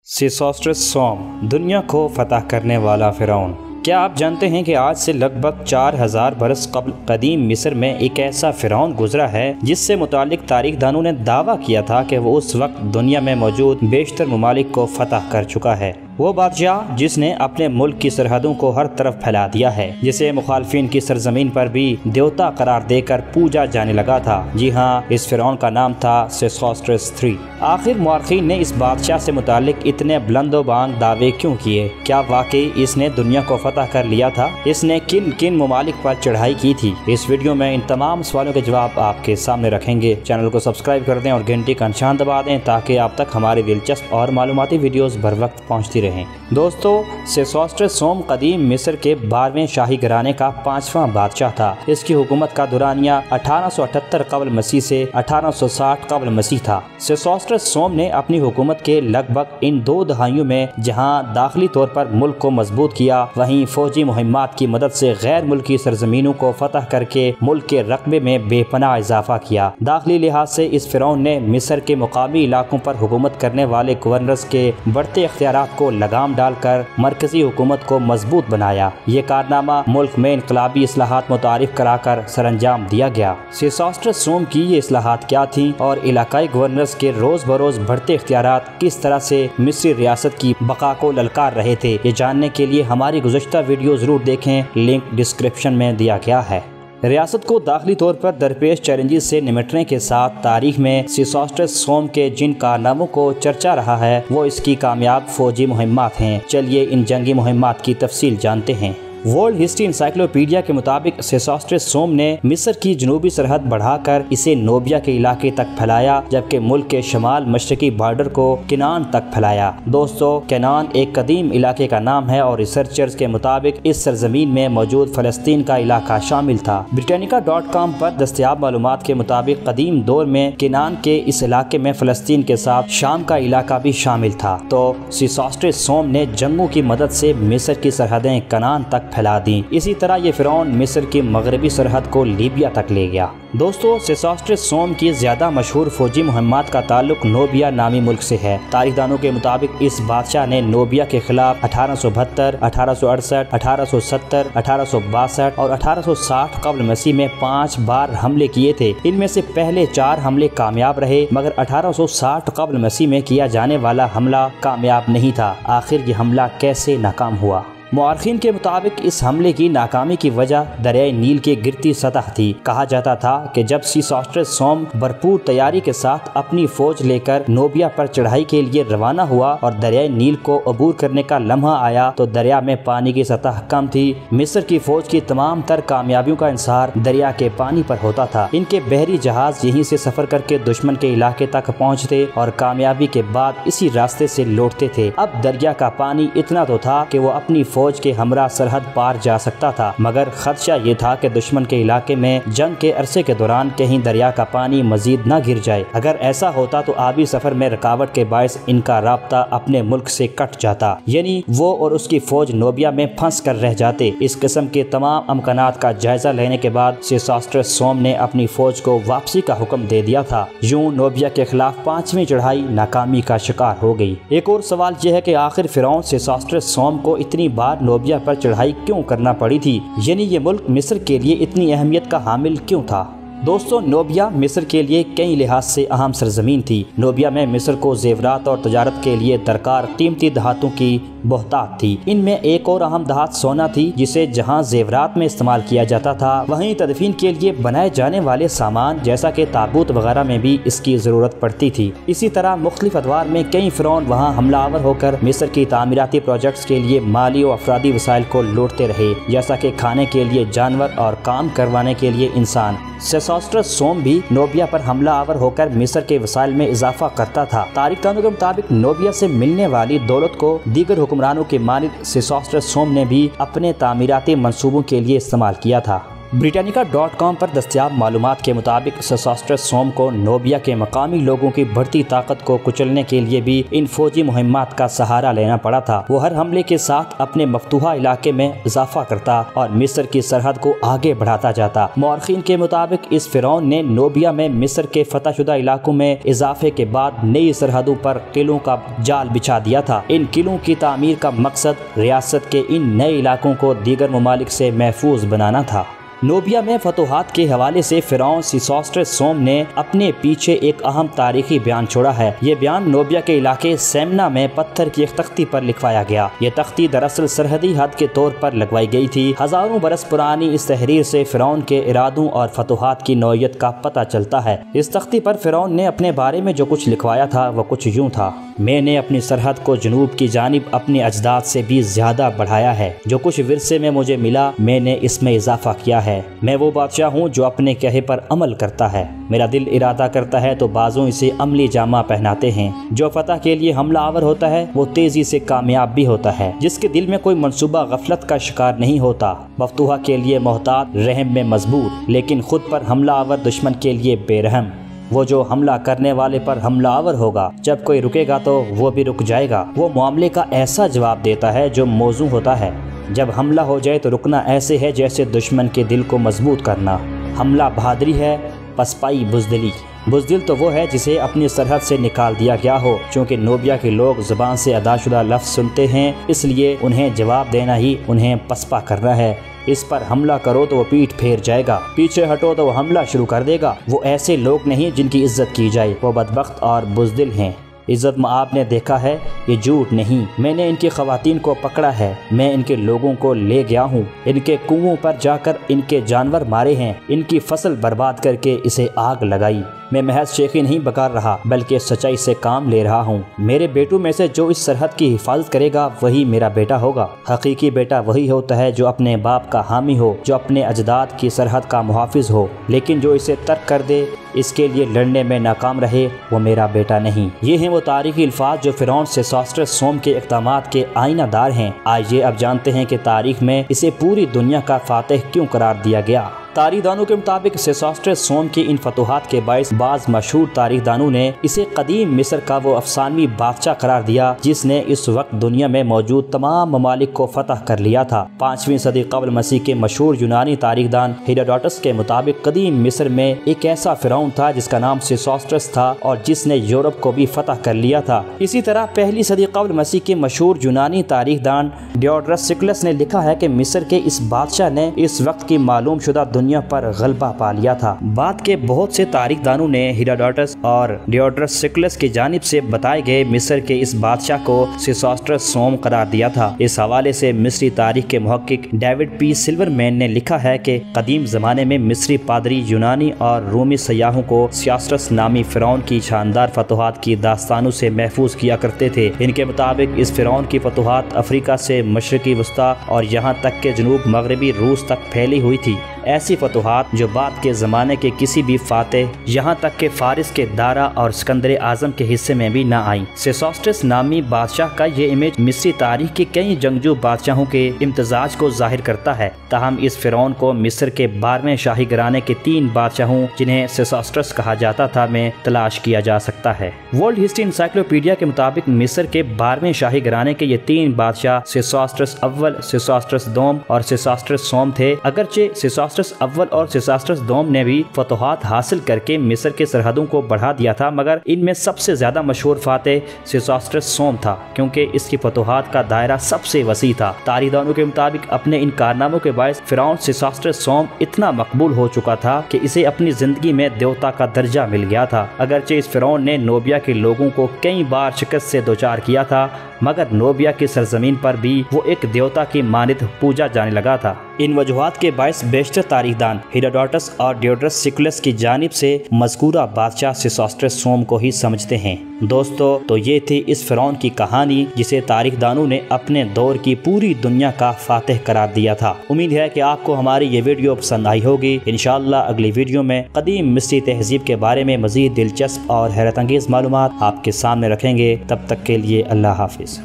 सीसोस्ट्रस सोम, दुनिया को फतह करने वाला फ़िरौन। क्या आप जानते हैं कि आज से लगभग 4000 बरस कबल कदीम मिस्र में एक ऐसा फ़िरौन गुजरा है जिससे मुतालिक तारीखदानों ने दावा किया था कि वो उस वक्त दुनिया में मौजूद बेशतर ममालिक को फतह कर चुका है। वो बादशाह जिसने अपने मुल्क की सरहदों को हर तरफ फैला दिया है, जिसे मुखालफिन की सरजमीन पर भी देवता करार देकर पूजा जाने लगा था। जी हाँ, इस फ़िरौन का नाम था सीसोस्ट्रस III। आखिर मुआर्खीन ने इस बादशाह से मुतालिक इतने बुलंदोबांग दावे क्यों किए? क्या वाकई इसने दुनिया को फतह कर लिया था? इसने किन किन ममालिक पर चढ़ाई की थी? इस वीडियो में इन तमाम सवालों के जवाब आपके सामने रखेंगे। चैनल को सब्सक्राइब कर दें और घंटी का निशान दबा दें ताकि आप तक हमारी दिलचस्प और मालूमाती वीडियोस बर वक्त पहुँचती रहें। दोस्तों, सीसोस्ट्रस सोम कदीम मिस्र के 12वें शाही घराने का 5वां बादशाह था। इसकी हुकूमत का दुरानिया 1878 कबल मसीह से 1860 कबल मसीह था। सीसोस्ट्रस सोम ने अपनी हुकूमत के लगभग इन 2 दहाइयों में जहां दाखिली तौर पर मुल्क को मजबूत किया, वहीं फौजी मुहिम्मात की मदद से गैर मुल्की सरजमीनों को फतह करके मुल्क के रकबे में बेपनाह इजाफा किया। दाखिली लिहाज से इस फ़िरौन ने मिस्र के मुकामी इलाकों पर हुकूमत करने वाले गवर्नर्स के बढ़ते इख्तियारात को लगाम डालकर मरकजी हुकूमत को मजबूत बनाया। ये कारनामा मुल्क में इनकलाबी इस्लाहात मुतारिफ कराकर सरअंजाम दिया गया। सीसोस्ट्रस सोम की ये इस्लाहात क्या थी और इलाकाई गवर्नर्स के रोज बरोज बढ़ते इख्तियारात किस तरह से मिस्री रियासत की बका को ललकार रहे थे, ये जानने के लिए हमारी गुज़श्ता वीडियो जरूर देखें, लिंक डिस्क्रिप्शन में दिया गया है। रियासत को दाखिली तौर पर दरपेश चैलेंजेस से निमटने के साथ तारीख में सीसोस्ट्रस सोम के जिन कारनामों को चर्चा रहा है वो इसकी कामयाब फौजी मुहिम्मात हैं। चलिए इन जंगी मुहिम्मात की तफसील जानते हैं। वर्ल्ड हिस्ट्री इंसाइक्लोपीडिया के मुताबिक सीसोस्ट्रस सोम ने मिस्र की जनूबी सरहद बढ़ाकर इसे नोबिया के इलाके तक फैलाया, जबकि मुल्क के शमाल मशरकी बॉर्डर को किनान तक फैलाया। दोस्तों, किनान एक कदीम इलाके का नाम है और रिसर्चर्स के मुताबिक इस सरजमीन में मौजूद फ़लस्तीन का इलाका शामिल था। ब्रिटानिका.com पर दस्तयाब मालूमात के मुताबिक कदीम दौर में किनान के इस इलाके में फ़लस्तीन के साथ शाम का इलाका भी शामिल था। तो सीसोस्ट्रस सोम ने जंगों की मदद से मिस्र की सरहदें किनान तक फैला दी। इसी तरह ये फ़िरौन मिस्र की मगरबी सरहद को लीबिया तक ले गया। दोस्तों, सीसोस्ट्रस सोम की ज्यादा मशहूर फौजी मुहिम्मात का ताल्लुक नोबिया नामी मुल्क से है। तारीखदानों के मुताबिक इस बादशाह ने नोबिया के खिलाफ 1872, 1868, 1870, 1862 और 1860 कबल मसीह में 5 बार हमले किए थे। इनमें से पहले 4 हमले कामयाब रहे, मगर 1860 कबल मसीह में किया जाने वाला हमला कामयाब नहीं था। आखिर ये हमला कैसे नाकाम हुआ? मुआर्खीन के मुताबिक इस हमले की नाकामी की वजह दरियाए नील की गिरती सतह थी। कहा जाता था कि जब सीसोस्ट्रस सोम भरपूर तैयारी के साथ अपनी फौज लेकर नोबिया पर चढ़ाई के लिए रवाना हुआ और दरियाए नील को अबूर करने का लम्हा आया तो दरिया में पानी की सतह कम थी। मिस्र की फौज की तमाम तर कामयाबियों का इंसार दरिया के पानी पर होता था। इनके बहरी जहाज यहीं से सफर करके दुश्मन के इलाके तक पहुँचते और कामयाबी के बाद इसी रास्ते से लौटते थे। अब दरिया का पानी इतना तो था कि वो अपनी फौज के हमरा सरहद पार जा सकता था, मगर खदशा ये था कि दुश्मन के इलाके में जंग के अरसे के दौरान कहीं दरिया का पानी मजीद न गिर जाए। अगर ऐसा होता तो आबी सफर में रुकावट के बायस इनका राब्ता अपने मुल्क से कट जाता, यानी वो और उसकी फौज नोबिया में फंस कर रह जाते। इस किस्म के तमाम अमकानात का जायजा लेने के बाद सीसोस्ट्रस सोम ने अपनी फौज को वापसी का हुक्म दे दिया था। यूं नोबिया के खिलाफ 5वीं चढ़ाई नाकामी का शिकार हो गई। एक और सवाल यह है कि आखिर फ़िरौन सीसोस्ट्रस सोम को इतनी बार नोबिया पर चढ़ाई क्यों करना पड़ी थी, यानी ये मुल्क मिस्र के लिए इतनी अहमियत का हामिल क्यों था? दोस्तों, नोबिया मिस्र के लिए कई लिहाज से अहम सरजमीन थी। नोबिया में मिस्र को जेवरात और तजारत के लिए दरकार कीमती धातों की बहुतात थी। इनमें एक और अहम धात सोना थी, जिसे जहां जेवरात में इस्तेमाल किया जाता था, वहीं तदफीन के लिए बनाए जाने वाले सामान जैसा कि ताबूत वगैरह में भी इसकी जरूरत पड़ती थी। इसी तरह मुख्तलिफ अदवार में कई फ़िरौन वहाँ हमलावर होकर मिस्र की तामीराती प्रोजेक्ट्स के लिए माली और अफरादी वसाइल को लूटते रहे, जैसा कि खाने के लिए जानवर और काम करवाने के लिए इंसान। सीसोस्ट्रस सोम भी नोबिया पर हमला आवर होकर मिस्र के वसाइल में इजाफा करता था। तारीखदानों के मुताबिक नोबिया से मिलने वाली दौलत को दीगर हुक्मरानों के मालिक सीसोस्ट्रस सोम ने भी अपने तामीराती मंसूबों के लिए इस्तेमाल किया था। britannica.com पर दस्तयाब मालूमात के मुताबिक सेसोस्ट्रस सोम को नोबिया के मकामी लोगों की बढ़ती ताकत को कुचलने के लिए भी इन फौजी मुहिम्मात का सहारा लेना पड़ा था। वो हर हमले के साथ अपने मफ्तूहा इलाके में इजाफा करता और मिस्र की सरहद को आगे बढ़ाता जाता। मौरखीन के मुताबिक इस फिरौन ने नोबिया में मिस्र के फतहशुदा इलाकों में इजाफे के बाद नई सरहदों पर किलों का जाल बिछा दिया था। इन किलों की तामीर का मकसद रियासत के इन नए इलाकों को दीगर ममालिक से महफूज बनाना था। नोबिया में फतूहात के हवाले से फिरौन सेसोस्ट्रस सोम ने अपने पीछे एक अहम तारीखी बयान छोड़ा है। ये बयान नोबिया के इलाके सेमना में पत्थर की एक तख्ती पर लिखवाया गया। ये तख्ती दरअसल सरहदी हद के तौर पर लगवाई गई थी। हजारों बरस पुरानी इस तहरीर से फिरौन के इरादों और फतूहात की नौयत का पता चलता है। इस तख्ती पर फिरौन ने अपने बारे में जो कुछ लिखवाया था वह कुछ यूँ था: मैंने अपनी सरहद को जनूब की जानिब अपने अजदाद से भी ज्यादा बढ़ाया है। जो कुछ विरसे में मुझे मिला मैंने इसमें इजाफा किया है। मैं वो बादशाह हूँ जो अपने कहे पर अमल करता है। मेरा दिल इरादा करता है तो बाजों इसे अमली जामा पहनाते हैं। जो फतह के लिए हमला आवर होता है वो तेजी से कामयाब भी होता है। जिसके दिल में कोई मंसूबा गफलत का शिकार नहीं होता, मफ्तूहा के लिए मोहतात, रहम में मजबूत, लेकिन खुद पर हमला आवर दुश्मन के लिए बेरहम। वो जो हमला करने वाले पर हमलावर होगा, जब कोई रुकेगा तो वो भी रुक जाएगा। वो मामले का ऐसा जवाब देता है जो मौजू होता है। जब हमला हो जाए तो रुकना ऐसे है जैसे दुश्मन के दिल को मजबूत करना। हमला बहादुरी है, पसपाई बुजदिली। बुजदिल तो वो है जिसे अपनी सरहद से निकाल दिया गया हो। चूँकि नोबिया के लोग ज़ुबान से अदाशुदा लफ्ज़ सुनते हैं, इसलिए उन्हें जवाब देना ही उन्हें पसपा करना है। इस पर हमला करो तो वो पीठ फेर जाएगा, पीछे हटो तो वो हमला शुरू कर देगा। वो ऐसे लोग नहीं जिनकी इज्जत की जाए, वो बदबख्त और बुजदिल हैं। इज़्ज़त में आपने देखा है, ये झूठ नहीं। मैंने इनकी ख़वातीन को पकड़ा है, मैं इनके लोगों को ले गया हूँ, इनके कुओं पर जाकर इनके जानवर मारे हैं, इनकी फसल बर्बाद करके इसे आग लगाई। मैं महज शेखी नहीं बकार रहा बल्कि सच्चाई से काम ले रहा हूँ। मेरे बेटों में से जो इस सरहद की हिफाजत करेगा वही मेरा बेटा होगा। हकीकी बेटा वही होता है जो अपने बाप का हामी हो, जो अपने अजदाद की सरहद का मुहाफिज हो, लेकिन जो इसे तर्क कर दे, इसके लिए लड़ने में नाकाम रहे, वो मेरा बेटा नहीं। ये हैं वो तारीखी अल्फाज जो फिरौन सेसोस्ट्रस सोम के इक़दामात के आईनादार हैं। आइए अब जानते हैं कि तारीख में इसे पूरी दुनिया का फातिह क्यों करार दिया गया। तारीखदानों के मुताबिक सेसोस्ट्रस सोम की इन फतूहात के बायस बाज़ मशहूर तारीखदानों ने इसे कदीम मिस्र का वो अफसानवी बादशाह करार दिया जिसने इस वक्त दुनिया में मौजूद तमाम ममालिक को फतह कर लिया था। 5वीं सदी कब्ल मसीह के मशहूर यूनानी तारीखदान हेरोडोटस के मुताबिक कदीम मिस्र में एक ऐसा फिरौन था जिसका नाम सेसोस्ट्रस था और जिसने यूरोप को भी फतह कर लिया था। इसी तरह पहली सदी कब्ल मसीह के मशहूर यूनानी तारीखदान डियोड्रस सिक्लस ने लिखा है कि मिस्र के इस बादशाह ने इस वक्त की मालूम शुदा दुनिया पर गलबा पा लिया था। बाद के बहुत से तारीखदानों ने हेरोडोटस और डियोड्रस सिक्लस की जानिब से बताए गए मिस्र के इस बादशाह को सेसोस्ट्रस सोम करार दिया था। इस हवाले से मिस्री तारीख के मुहक्किक डेविड पी सिल्वरमैन ने लिखा है कि कदीम जमाने में मिस्री पादरी यूनानी और रोमी सयाहों को सेसोस्ट्रस नामी फिरौन की शानदार फतूहात की दास्तानों से महफूज किया करते थे। इनके मुताबिक इस फिरौन की फतूहात अफ्रीका से मशरकी वस्ता और यहाँ तक के जनूब मगरबी रूस तक फैली हुई थी। ऐसी फतूहात जो बाद के ज़माने के किसी भी फातेह, यहाँ तक के फारिस के दारा और सिकंदर आज़म के हिस्से में भी ना आई। सेसोस्ट्रस नामी बादशाह का ये इमेज मिस्री तारीख के कई जंगजू बादशाहों के इम्तजाज को जाहिर करता है। ताहम इस फिरौन को मिस्र के 12वें शाही घराने के 3 बादशाहों जिन्हें सेसोस्ट्रस कहा जाता था में तलाश किया जा सकता है। वर्ल्ड हिस्ट्री इंसाइक्लोपीडिया के मुताबिक मिस्र के 12वें शाही घराने के ये 3 बादशाह सेसोस्ट्रस अव्वल, सेसोस्ट्रस दोम और सेसोस्ट्रस सोम थे। अगरचे सेसोस्ट्रस अव्वल और सेसोस्ट्रस दोम ने भी फतूहात हासिल करके मिस्र के सरहदों को बढ़ा दिया था, मगर इनमें सबसे ज्यादा मशहूर फातेह सेसोस्ट्रस सोम था क्योंकि इसकी फतूहात का दायरा सबसे वसी था। तारीखदानों के मुताबिक अपने इन कारनामों के बायस फिरौन सेसोस्ट्रस सोम इतना मकबूल हो चुका था कि इसे अपनी जिंदगी में देवता का दर्जा मिल गया था। अगरचे इस फिरौन ने नोबिया के लोगों को कई बार शिकस्त से दोचार किया था, मगर नोबिया की सरजमीन पर भी वो एक देवता की मानित पूजा जाने लगा था। इन वजूहात के बायस बेशतर तारीखदान हेरोडोटस और डियोड्रस सिक्लस की जानिब से मज़कूरा बादशाह सेसोस्ट्रस सोम को ही समझते हैं। दोस्तों, तो ये थी इस फिरौन की कहानी जिसे तारीखदानों ने अपने दौर की पूरी दुनिया का फातिह करार दिया था। उम्मीद है कि आपको हमारी ये वीडियो पसंद आई होगी। इंशाअल्लाह अगली वीडियो में कदीम मिस्री तहजीब के बारे में मज़ीद दिलचस्प और हैरत अंगेज़ मालूमात आपके सामने रखेंगे। तब तक के लिए अल्लाह हाफिज़।